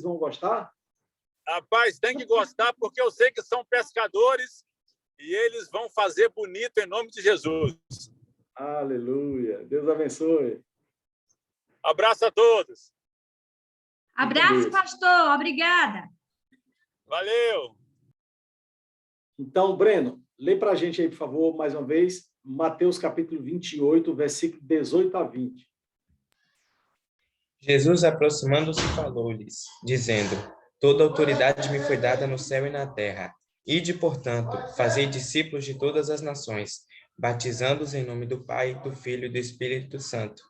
vão gostar? Rapaz, tem que gostar, porque eu sei que são pescadores e eles vão fazer bonito em nome de Jesus. Aleluia. Deus abençoe. Abraço a todos. Abraço, pastor. Obrigada. Valeu. Então, Breno, lê para a gente aí, por favor, mais uma vez, Mateus capítulo 28, versículo 18 a 20. Jesus, aproximando-se, falou-lhes, dizendo: Toda autoridade me foi dada no céu e na terra. Ide, portanto, fazei discípulos de todas as nações, batizando-os em nome do Pai, do Filho e do Espírito Santo,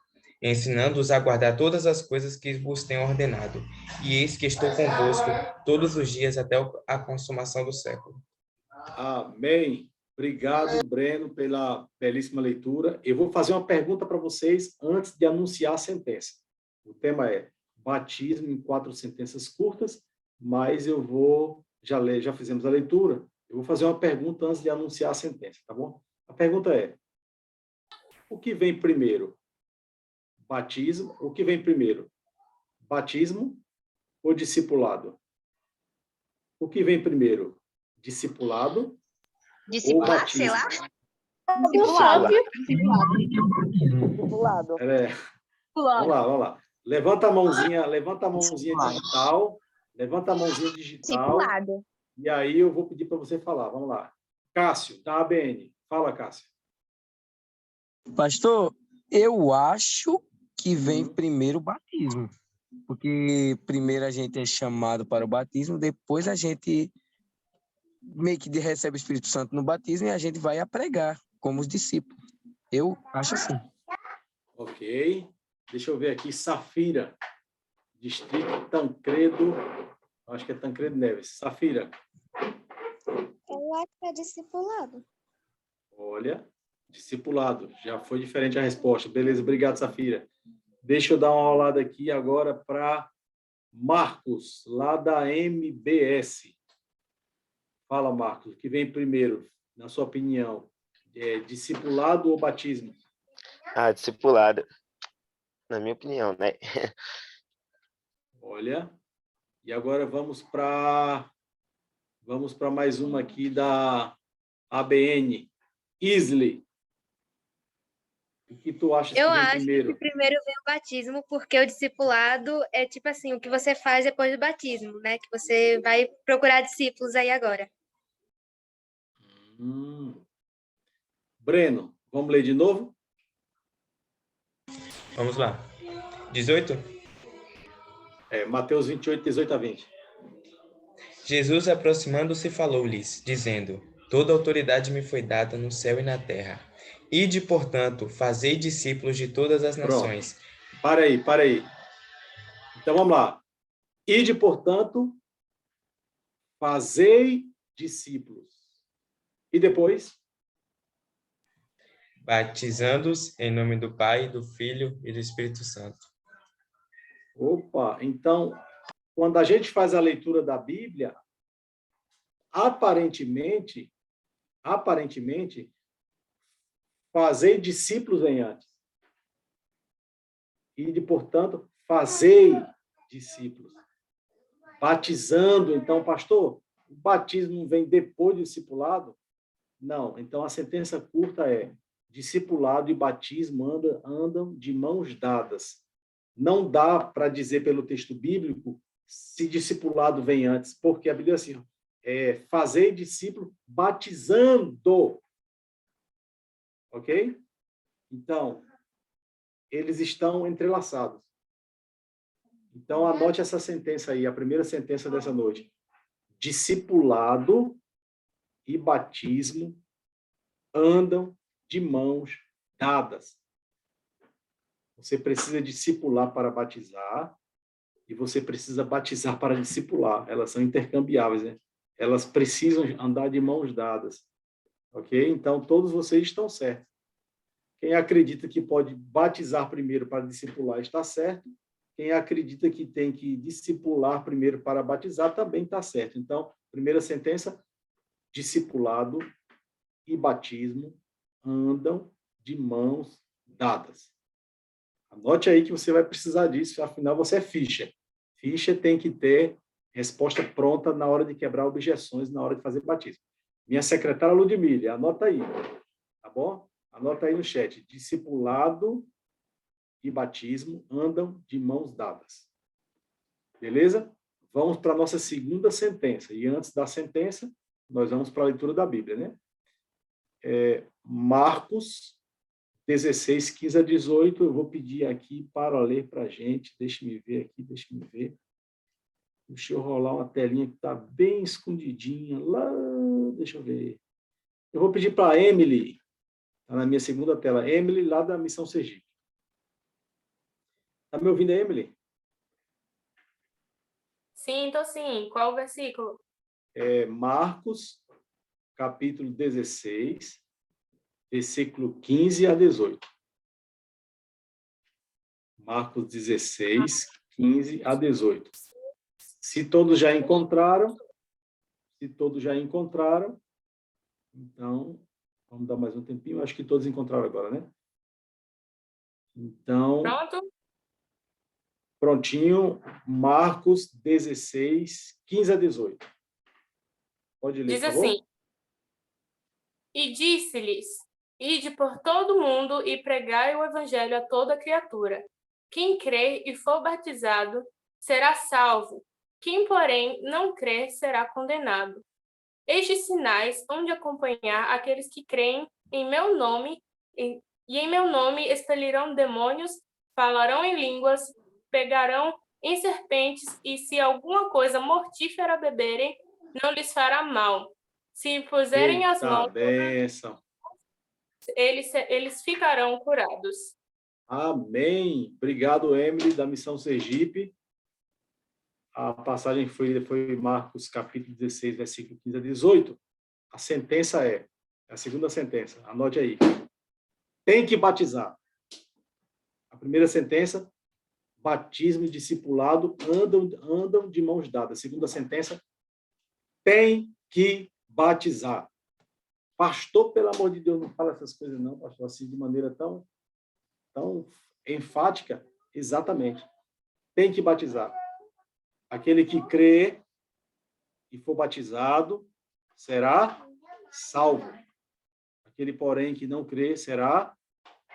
ensinando-os a guardar todas as coisas que vos tenho ordenado. E eis que estou convosco todos os dias até a consumação do século. Amém. Obrigado, Breno, pela belíssima leitura. Eu vou fazer uma pergunta para vocês antes de anunciar a sentença. O tema é batismo em 4 sentenças curtas, mas eu vou já fizemos a leitura. Eu vou fazer uma pergunta antes de anunciar a sentença, tá bom? A pergunta é: o que vem primeiro? Batismo? O que vem primeiro? Batismo ou discipulado? O que vem primeiro? Discipulado? Discipular, sei lá. Discipulado. Discipulado. Vamos lá. Levanta a mãozinha digital. Levanta a mãozinha digital. Discipulado. E aí eu vou pedir para você falar. Vamos lá. Cássio, da ABN. Fala, Cássio. Pastor, eu acho que vem primeiro o batismo. Porque primeiro a gente é chamado para o batismo, depois a gente meio que recebe o Espírito Santo no batismo e a gente vai a pregar como os discípulos. Eu acho assim. Ok. Deixa eu ver aqui. Safira, Distrito Tancredo. Acho que é Tancredo Neves. Safira. Eu acho que é discipulado. Olha, discipulado. Já foi diferente a resposta. Beleza, obrigado, Safira. Deixa eu dar uma olhada aqui agora para Marcos, lá da MBS. Fala, Marcos, o que vem primeiro, na sua opinião? Discipulado ou batismo? Discipulado. Na minha opinião, né? Olha, e agora vamos para mais uma aqui da ABN. Isley. O que tu achas que Eu vem acho primeiro? que primeiro vem o batismo, porque o discipulado é tipo assim, o que você faz depois do batismo, né? Que você vai procurar discípulos aí agora. Breno, vamos ler de novo? Vamos lá. 18? Mateus 28, 18 a 20. Jesus, aproximando-se, falou-lhes, dizendo: Toda autoridade me foi dada no céu e na terra. Ide, portanto, fazei discípulos de todas as nações. Para aí. Então, vamos lá. Ide, portanto, fazei discípulos. E depois? Batizando-os em nome do Pai, do Filho e do Espírito Santo. Opa, então, quando a gente faz a leitura da Bíblia, aparentemente, fazei discípulos vem antes. E, portanto, fazei discípulos. Batizando, então, pastor, o batismo vem depois do discipulado? Não. Então, a sentença curta é: discipulado e batismo andam de mãos dadas. Não dá para dizer pelo texto bíblico se discipulado vem antes, porque a Bíblia diz assim, fazer discípulo batizando. Ok? Então, eles estão entrelaçados. Então, anote essa sentença aí, a primeira sentença dessa noite. Discipulado e batismo andam de mãos dadas. Você precisa discipular para batizar e você precisa batizar para discipular. Elas são intercambiáveis, né? Elas precisam andar de mãos dadas. Ok? Então, todos vocês estão certos. Quem acredita que pode batizar primeiro para discipular está certo. Quem acredita que tem que discipular primeiro para batizar também está certo. Então, primeira sentença, discipulado e batismo andam de mãos dadas. Anote aí que você vai precisar disso, afinal você é ficha. ficha tem que ter resposta pronta na hora de quebrar objeções, na hora de fazer batismo. Minha secretária Ludmila, anota aí, tá bom? Anota aí no chat. Discipulado e batismo andam de mãos dadas. Beleza? Vamos para a nossa segunda sentença. E antes da sentença, nós vamos para a leitura da Bíblia, né? Marcos 16, 15 a 18. Eu vou pedir aqui para ler para a gente. Deixa-me ver aqui, deixa-me ver. Deixa eu rolar uma telinha que está bem escondidinha lá. Deixa eu ver. Eu vou pedir para a Emily, está na minha segunda tela. Emily, lá da Missão Sergipe. Está me ouvindo, Emily? Sim, tô sim. Qual o versículo? Marcos, capítulo 16, versículo 15 a 18. Marcos 16, 15 a 18. Se todos já encontraram, então, vamos dar mais um tempinho. Acho que todos encontraram agora, né? Então, Pronto? prontinho. Marcos 16, 15 a 18. Pode ler, Diz por favor? assim: E disse-lhes: Ide por todo o mundo e pregai o evangelho a toda criatura. Quem crer e for batizado será salvo. Quem, porém, não crer será condenado. Estes sinais hão de acompanhar aqueles que creem em meu nome, e em meu nome expelirão demônios, falarão em línguas, pegarão em serpentes, e se alguma coisa mortífera beberem, não lhes fará mal. Se puserem as Eita, mãos, bênção. eles ficarão curados. Amém. Obrigado, Emily, da Missão Sergipe. A passagem foi Marcos, capítulo 16, versículo 15 a 18. A sentença é a segunda sentença. Anote aí. Tem que batizar. A primeira sentença, batismo e discipulado andam de mãos dadas. A segunda sentença, tem que batizar. Pastor, pelo amor de Deus, não fala essas coisas não, pastor, assim, de maneira tão enfática. Exatamente. Tem que batizar. Aquele que crê e for batizado será salvo. Aquele, porém, que não crê será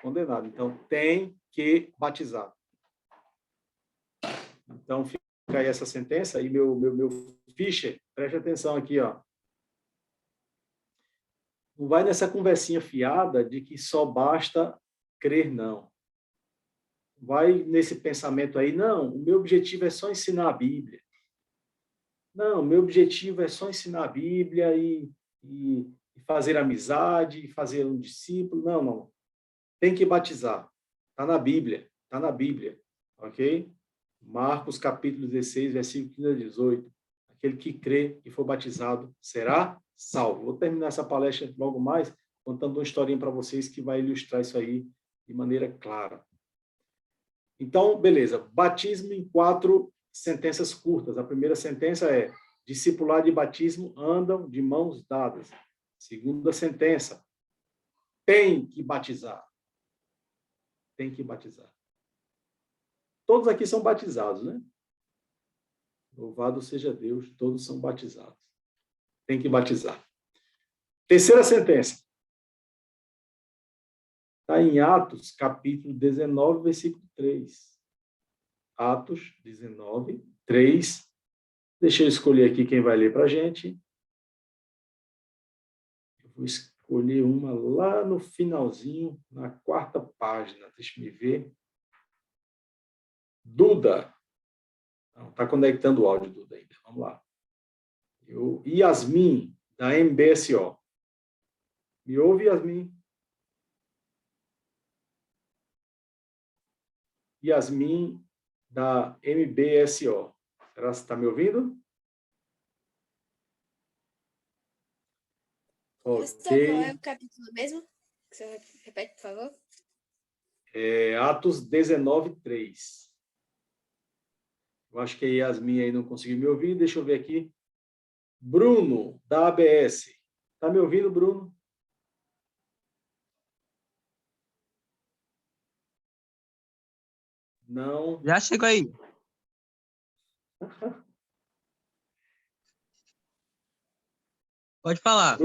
condenado. Então, tem que batizar. Então, fica aí essa sentença. E meu Fischer, preste atenção aqui, ó. Não vai nessa conversinha fiada de que só basta crer, não. Vai nesse pensamento aí, não, o meu objetivo é só ensinar a Bíblia. Não, o meu objetivo é só ensinar a Bíblia e fazer amizade, e fazer um discípulo. Não, não. Tem que batizar. Está na Bíblia. Está na Bíblia. Ok? Marcos, capítulo 16, versículo 15 a 18. Aquele que crê e for batizado será salvo. Vou terminar essa palestra logo mais, contando uma historinha para vocês que vai ilustrar isso aí de maneira clara. Então, beleza. Batismo em 4 sentenças curtas. A primeira sentença é: discipulado e batismo andam de mãos dadas. Segunda sentença: tem que batizar. Tem que batizar. Todos aqui são batizados, né? Louvado seja Deus, todos são batizados. Tem que batizar. Terceira sentença. Está em Atos, capítulo 19, versículo 3. Atos 19, 3. Deixa eu escolher aqui quem vai ler para a gente. Eu vou escolher uma lá no finalzinho, na 4ª página. Deixa eu ver. Duda. Está conectando o áudio, Duda, ainda. Vamos lá. Yasmin, da MBSO. Me ouve, Yasmin? Yasmin, da MBSO. Será que você está me ouvindo? Pastor, qual é Ok. o capítulo mesmo? Você repete, por favor? Atos 19, 3. Eu acho que a Yasmin aí não conseguiu me ouvir. Deixa eu ver aqui. Bruno, da ABS. Está me ouvindo, Bruno? Não. Já chego aí. Pode falar.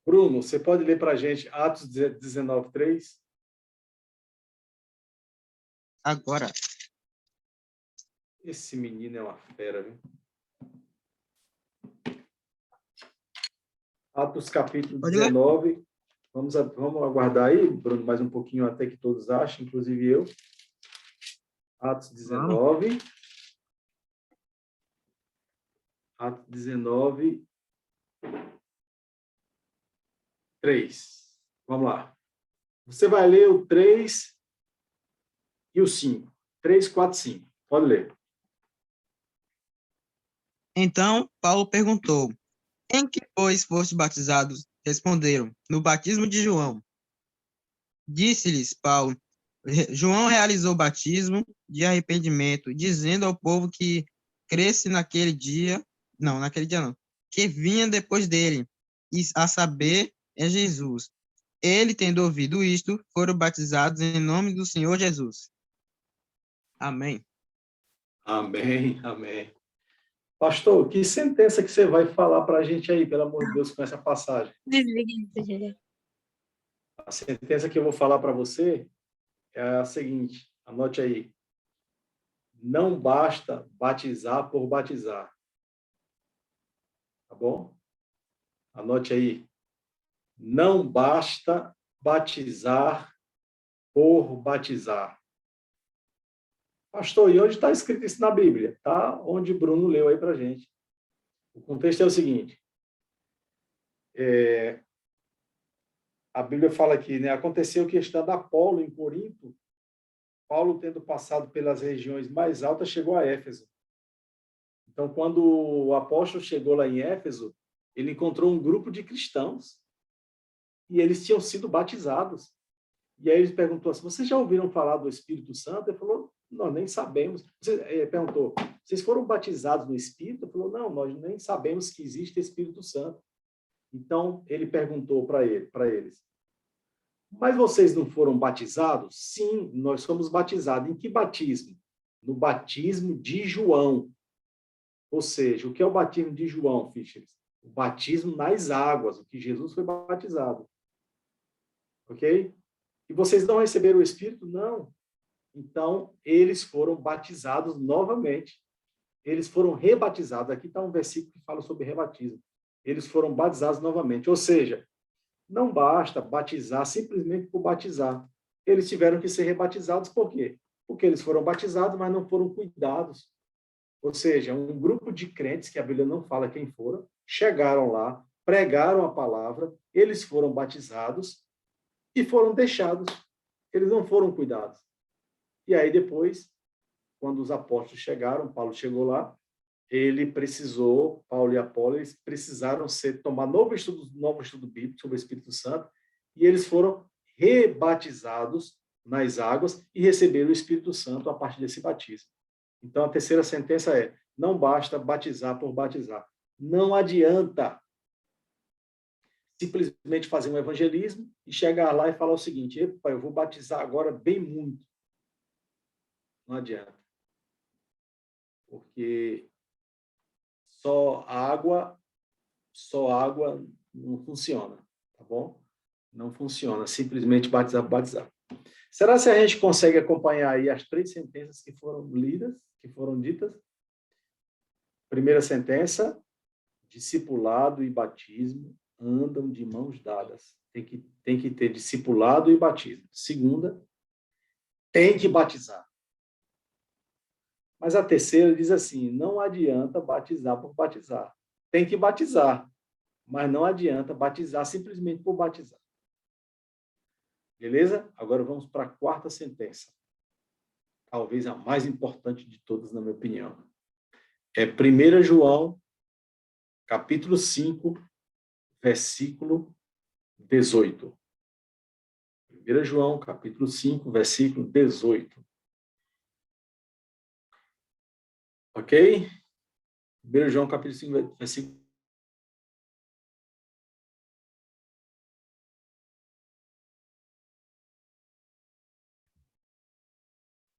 Bruno, você pode ler para a gente Atos 19, 3? Agora. Esse menino é uma fera, viu? Atos capítulo 19. Vamos aguardar aí, Bruno, mais um pouquinho até que todos achem, inclusive eu. Atos 19. Atos 19, 3. Vamos lá. Você vai ler o 3 e o 5. 3, 4, 5. Pode ler. Então, Paulo perguntou: em que, pois, foste batizados? Responderam: no batismo de João. Disse-lhes Paulo: João realizou o batismo de arrependimento, dizendo ao povo que cresce naquele dia não, que vinha depois dele, e a saber, é Jesus. Ele, tendo ouvido isto, foram batizados em nome do Senhor Jesus. Amém. Amém, amém. Pastor, que sentença que você vai falar para a gente aí, pelo amor de Deus, com essa passagem? A sentença que eu vou falar para você é a seguinte, anote aí. Não basta batizar por batizar. Tá bom? Anote aí. Não basta batizar por batizar. Pastor, e onde está escrito isso na Bíblia? Tá onde Bruno leu aí para a gente. O contexto é o seguinte. A Bíblia fala aqui, né? Aconteceu que, estando Apolo em Corinto, Paulo, tendo passado pelas regiões mais altas, chegou a Éfeso. Então, quando o apóstolo chegou lá em Éfeso, ele encontrou um grupo de cristãos e eles tinham sido batizados. E aí ele perguntou assim, vocês já ouviram falar do Espírito Santo? Ele falou, nós nem sabemos. Ele perguntou, vocês foram batizados no Espírito? Ele falou, não, nós nem sabemos que existe Espírito Santo. Então, ele perguntou para eles, mas vocês não foram batizados? Sim, nós fomos batizados. Em que batismo? No batismo de João. Ou seja, o que é o batismo de João, Fischers? O batismo nas águas, o que Jesus foi batizado. Ok? E vocês não receberam o Espírito? Não. Então, eles foram batizados novamente. Eles foram rebatizados. Aqui está um versículo que fala sobre rebatismo. Eles foram batizados novamente. Ou seja, não basta batizar simplesmente por batizar. Eles tiveram que ser rebatizados por quê? Porque eles foram batizados, mas não foram cuidados. Ou seja, um grupo de crentes, que a Bíblia não fala quem foram, chegaram lá, pregaram a palavra, eles foram batizados e foram deixados. Eles não foram cuidados. E aí depois, quando os apóstolos chegaram, Paulo chegou lá, Paulo e Apolo, eles precisaram tomar novo estudo bíblico sobre o Espírito Santo, e eles foram rebatizados nas águas e receberam o Espírito Santo a partir desse batismo. Então, a terceira sentença é, não basta batizar por batizar. Não adianta simplesmente fazer um evangelismo e chegar lá e falar o seguinte, epa, eu vou batizar agora bem muito. Não adianta. Porque só água não funciona, tá bom? Não funciona, simplesmente batizar por batizar. Será se a gente consegue acompanhar aí as 3 sentenças que foram lidas, que foram ditas? Primeira sentença, discipulado e batismo andam de mãos dadas. Tem que ter discipulado e batismo. Segunda, tem que batizar. Mas a terceira diz assim, não adianta batizar por batizar. Tem que batizar, mas não adianta batizar simplesmente por batizar. Beleza? Agora vamos para a 4ª sentença. Talvez a mais importante de todas, na minha opinião. É 1 João, capítulo 5, versículo 18. 1 João, capítulo 5, versículo 18. Ok? 1 João, capítulo 5, versículo.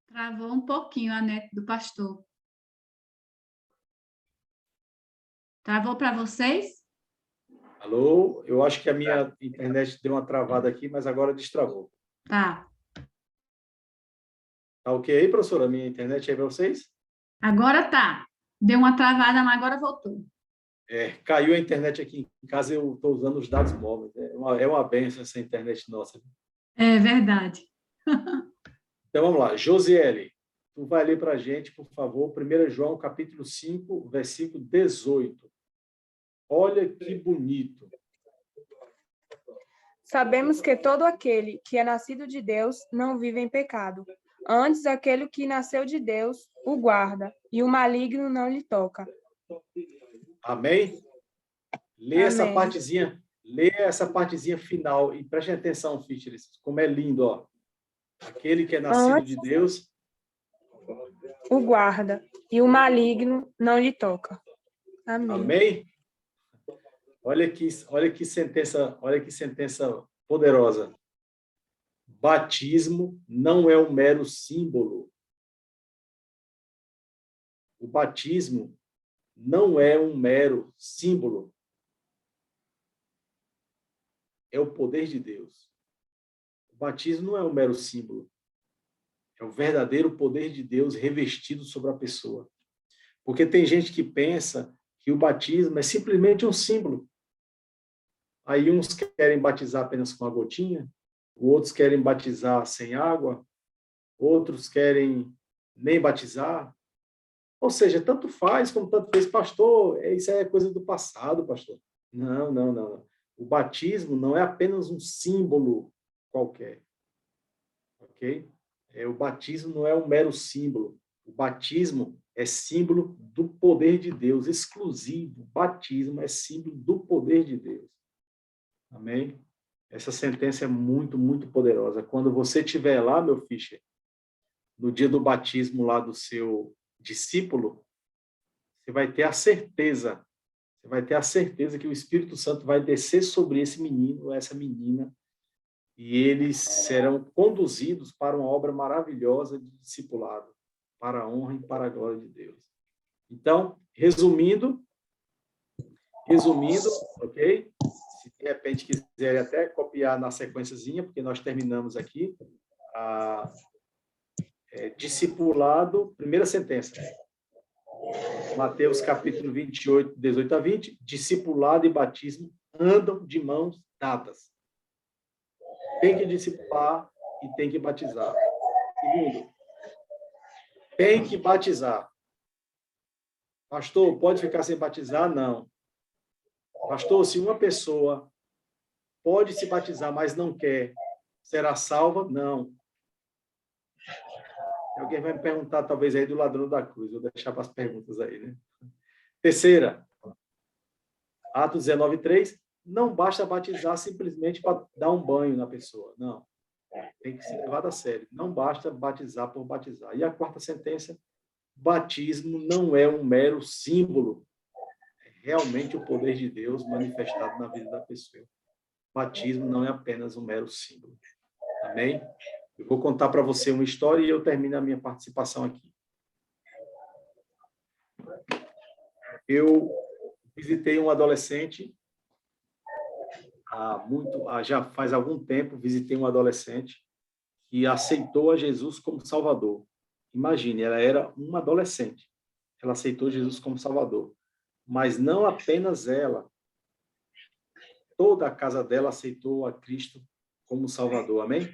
Travou um pouquinho a net do pastor. Travou para vocês? Alô? Eu acho que a minha internet deu uma travada aqui, mas agora destravou. Tá. Tá ok aí, professora? A minha internet aí para vocês? Agora tá. Deu uma travada, mas agora voltou. Caiu a internet aqui em casa, eu estou usando os dados móveis. É uma benção essa internet nossa. É verdade. Então, vamos lá. Josiele, tu vai ler para a gente, por favor, 1 João, capítulo 5, versículo 18. Olha que bonito. Sabemos que todo aquele que é nascido de Deus não vive em pecado. Antes, aquele que nasceu de Deus o guarda, e o maligno não lhe toca. Amém? Lê Amém. essa partezinha final e preste atenção, Fischer, como é lindo, ó. Aquele que é nascido de Deus O guarda, e o maligno não lhe toca. Amém. Amém? Olha que sentença poderosa. Batismo não é um mero símbolo. O batismo não é um mero símbolo. É o poder de Deus. O batismo não é um mero símbolo. É o verdadeiro poder de Deus revestido sobre a pessoa. Porque tem gente que pensa que o batismo é simplesmente um símbolo. Aí uns querem batizar apenas com uma gotinha, outros querem batizar sem água, outros querem nem batizar. Ou seja, tanto faz como tanto fez, pastor, isso é coisa do passado, pastor. Não. O batismo não é apenas um símbolo qualquer. Ok? O batismo não é um mero símbolo. O batismo é símbolo do poder de Deus, exclusivo. O batismo é símbolo do poder de Deus. Amém? Essa sentença é muito, muito poderosa. Quando você estiver lá, meu Fischer, no dia do batismo lá do seu discípulo, você vai ter a certeza que o Espírito Santo vai descer sobre esse menino ou essa menina e eles serão conduzidos para uma obra maravilhosa de discipulado, para a honra e para a glória de Deus. Então, resumindo, ok? Se de repente quiserem até copiar na sequenciazinha, porque nós terminamos aqui, discipulado, primeira sentença, Mateus capítulo 28, 18 a 20, discipulado e batismo andam de mãos dadas. Tem que discipular e tem que batizar. Segundo, tem que batizar. Pastor, pode ficar sem batizar? Não. Pastor, se uma pessoa pode se batizar, mas não quer, será salva? Não. Alguém vai me perguntar, talvez, aí do ladrão da cruz. Vou deixar para as perguntas aí, né? Terceira, Atos 19:3, não basta batizar simplesmente para dar um banho na pessoa. Não. Tem que ser levado a sério. Não basta batizar por batizar. E a quarta sentença, batismo não é um mero símbolo. É realmente o poder de Deus manifestado na vida da pessoa. Batismo não é apenas um mero símbolo. Amém? Eu vou contar para você uma história e eu termino a minha participação aqui. Eu visitei um adolescente já faz algum tempo, visitei um adolescente que aceitou a Jesus como Salvador. Imagine, ela era uma adolescente. Ela aceitou Jesus como Salvador. Mas não apenas ela. Toda a casa dela aceitou a Cristo como Salvador. Amém?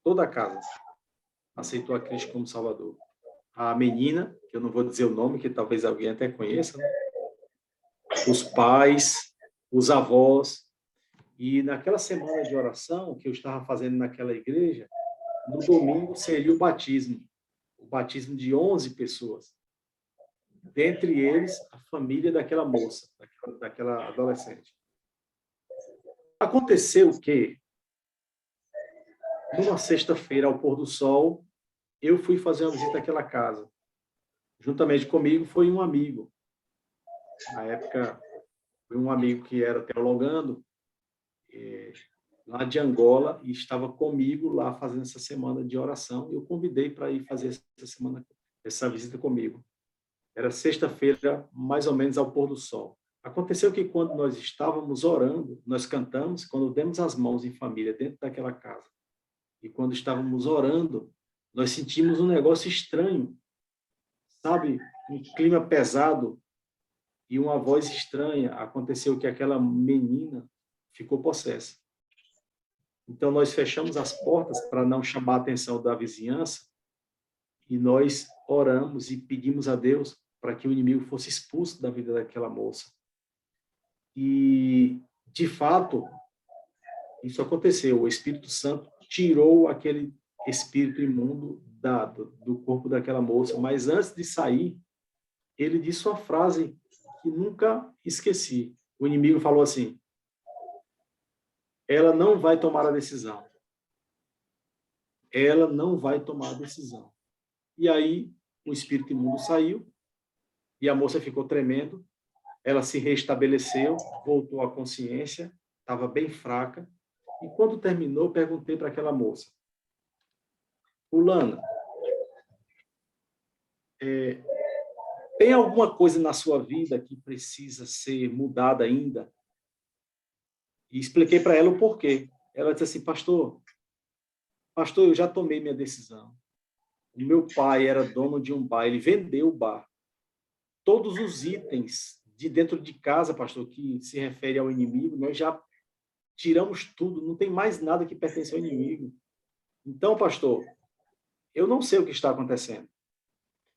Toda a casa aceitou a Cristo como Salvador. A menina, que eu não vou dizer o nome, que talvez alguém até conheça, né? Os pais, os avós. E naquela semana de oração que eu estava fazendo naquela igreja, no domingo seria o batismo de 11 pessoas. Dentre eles, a família daquela moça, daquela adolescente. Aconteceu que, numa sexta-feira, ao pôr do sol, eu fui fazer uma visita àquela casa. Juntamente comigo foi um amigo. Na época, foi um amigo que era teologando, lá de Angola, e estava comigo lá fazendo essa semana de oração. Eu convidei para ir fazer essa visita comigo. Era sexta-feira, mais ou menos ao pôr do sol. Aconteceu que quando nós estávamos orando, nós cantamos, quando demos as mãos em família dentro daquela casa, e quando estávamos orando, nós sentimos um negócio estranho, sabe? Um clima pesado e uma voz estranha. Aconteceu que aquela menina ficou possessa. Então, nós fechamos as portas para não chamar a atenção da vizinhança e nós oramos e pedimos a Deus para que o inimigo fosse expulso da vida daquela moça. E, de fato, isso aconteceu. O Espírito Santo tirou aquele espírito imundo do corpo daquela moça. Mas, antes de sair, ele disse uma frase que nunca esqueci. O inimigo falou assim: ela não vai tomar a decisão. Ela não vai tomar a decisão. E aí, o espírito imundo saiu e a moça ficou tremendo. Ela se restabeleceu, voltou à consciência, estava bem fraca. E quando terminou, eu perguntei para aquela moça: fulana, tem alguma coisa na sua vida que precisa ser mudada ainda? E expliquei para ela o porquê. Ela disse assim: pastor, eu já tomei minha decisão. O meu pai era dono de um bar, ele vendeu o bar. Todos os itens de dentro de casa, pastor, que se refere ao inimigo, nós já tiramos tudo, não tem mais nada que pertence ao inimigo. Então, pastor, eu não sei o que está acontecendo.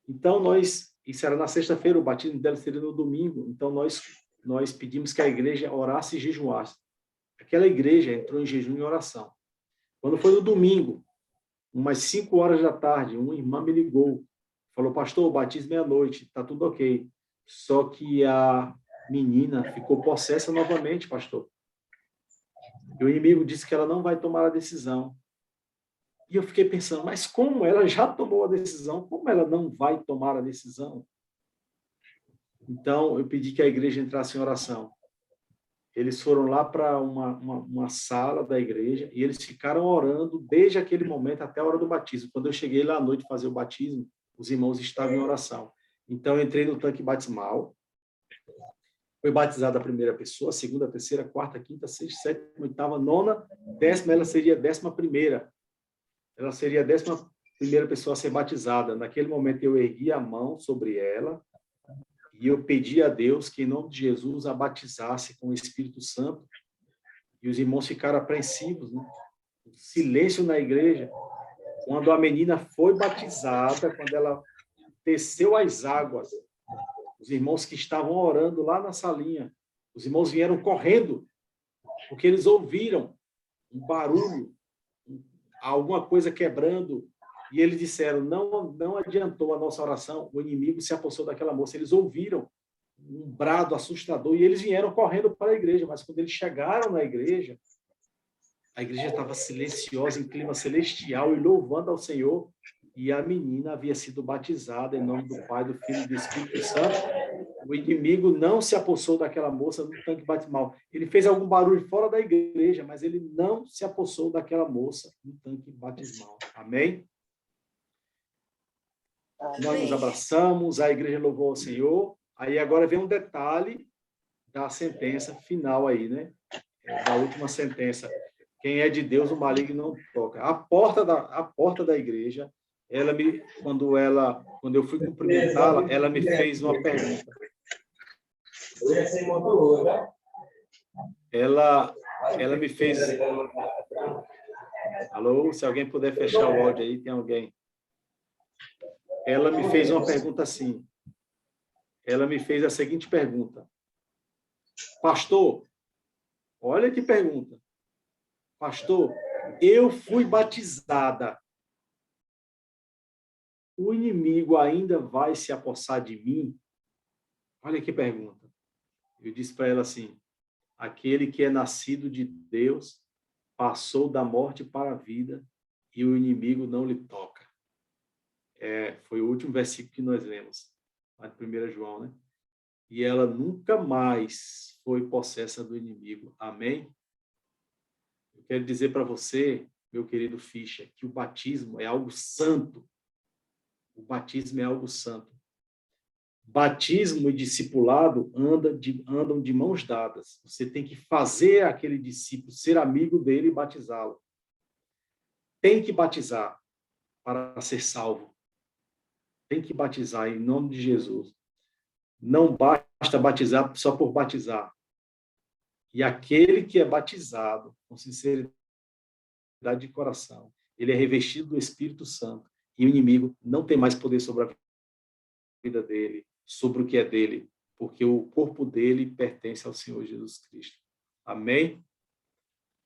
Então, isso era na sexta-feira, o batismo dela seria no domingo, então nós pedimos que a igreja orasse e jejuasse. Aquela igreja entrou em jejum e oração. Quando foi no domingo, umas 5 horas da tarde, uma irmã me ligou, falou: pastor, o batismo é à noite, está tudo ok. Só que a menina ficou possessa novamente, pastor. E o inimigo disse que ela não vai tomar a decisão. E eu fiquei pensando: mas como ela já tomou a decisão? Como ela não vai tomar a decisão? Então, eu pedi que a igreja entrasse em oração. Eles foram lá para uma sala da igreja e eles ficaram orando desde aquele momento até a hora do batismo. Quando eu cheguei lá à noite fazer o batismo, os irmãos estavam em oração. Então, eu entrei no tanque batismal. Foi batizada a primeira pessoa, a segunda, a terceira, a quarta, a quinta, a sexta, a sétima, a oitava, a nona, décima, ela seria a 11ª. Ela seria a 11ª pessoa a ser batizada. Naquele momento, eu ergui a mão sobre ela e eu pedi a Deus que, em nome de Jesus, a batizasse com o Espírito Santo. E os irmãos ficaram apreensivos, né? Silêncio na igreja. Quando a menina foi batizada, quando ela desceu as águas, os irmãos que estavam orando lá na salinha, os irmãos vieram correndo, porque eles ouviram um barulho, alguma coisa quebrando, e eles disseram: não adiantou a nossa oração, o inimigo se apossou daquela moça. Eles ouviram um brado assustador e eles vieram correndo para a igreja, mas quando eles chegaram na igreja, a igreja estava silenciosa, em clima celestial, e louvando ao Senhor, e a menina havia sido batizada em nome do Pai, do Filho e do Espírito Santo. O inimigo não se apossou daquela moça no tanque batismal. Ele fez algum barulho fora da igreja, mas ele não se apossou daquela moça no tanque batismal. Amém? Nós nos abraçamos, a igreja louvou ao Senhor. Aí agora vem um detalhe da sentença final aí, né? Da última sentença. Quem é de Deus, o maligno não toca. A porta da igreja, quando eu fui cumprimentá-la, ela me fez uma pergunta. Ela me fez... Alô? Se alguém puder fechar o áudio aí, tem alguém? Ela me fez uma pergunta assim. Ela me fez a seguinte pergunta: pastor, olha que pergunta. Pastor, eu fui batizada. O inimigo ainda vai se apossar de mim? Olha que pergunta. Eu disse para ela assim: aquele que é nascido de Deus passou da morte para a vida e o inimigo não lhe toca. Foi o último versículo que nós lemos, lá de 1 João, né? E ela nunca mais foi possessa do inimigo. Amém? Eu quero dizer para você, meu querido Fischer, que o batismo é algo santo. O batismo é algo santo. Batismo e discipulado andam de mãos dadas. Você tem que fazer aquele discípulo ser amigo dele e batizá-lo. Tem que batizar para ser salvo. Tem que batizar em nome de Jesus. Não basta batizar só por batizar. E aquele que é batizado com sinceridade de coração, ele é revestido do Espírito Santo. E o inimigo não tem mais poder sobre a vida dele, sobre o que é dele, porque o corpo dele pertence ao Senhor Jesus Cristo. Amém?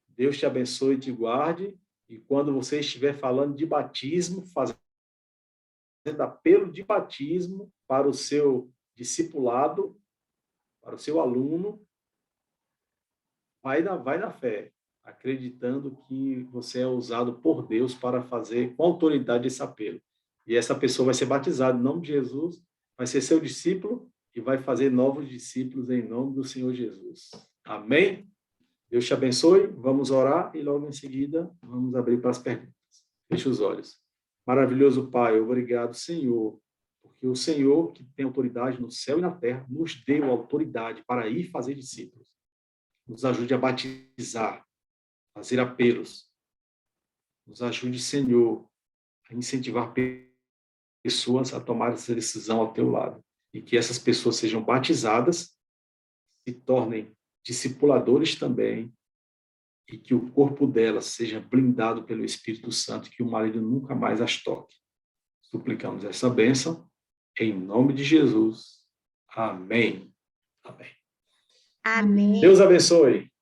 Deus te abençoe e te guarde. E quando você estiver falando de batismo, fazendo apelo de batismo para o seu discipulado, para o seu aluno, vai na fé, acreditando que você é usado por Deus para fazer com autoridade esse apelo. E essa pessoa vai ser batizada em nome de Jesus, vai ser seu discípulo e vai fazer novos discípulos em nome do Senhor Jesus. Amém? Deus te abençoe. Vamos orar e logo em seguida vamos abrir para as perguntas. Feche os olhos. Maravilhoso Pai, obrigado, Senhor, porque o Senhor, que tem autoridade no céu e na terra, nos deu autoridade para ir fazer discípulos. Nos ajude a batizar, fazer apelos. Nos ajude, Senhor, a incentivar pessoas a tomar essa decisão ao teu lado. E que essas pessoas sejam batizadas, se tornem discipuladores também, e que o corpo delas seja blindado pelo Espírito Santo, que o marido nunca mais as toque. Suplicamos essa bênção, em nome de Jesus. Amém. Amém. Amém. Deus abençoe.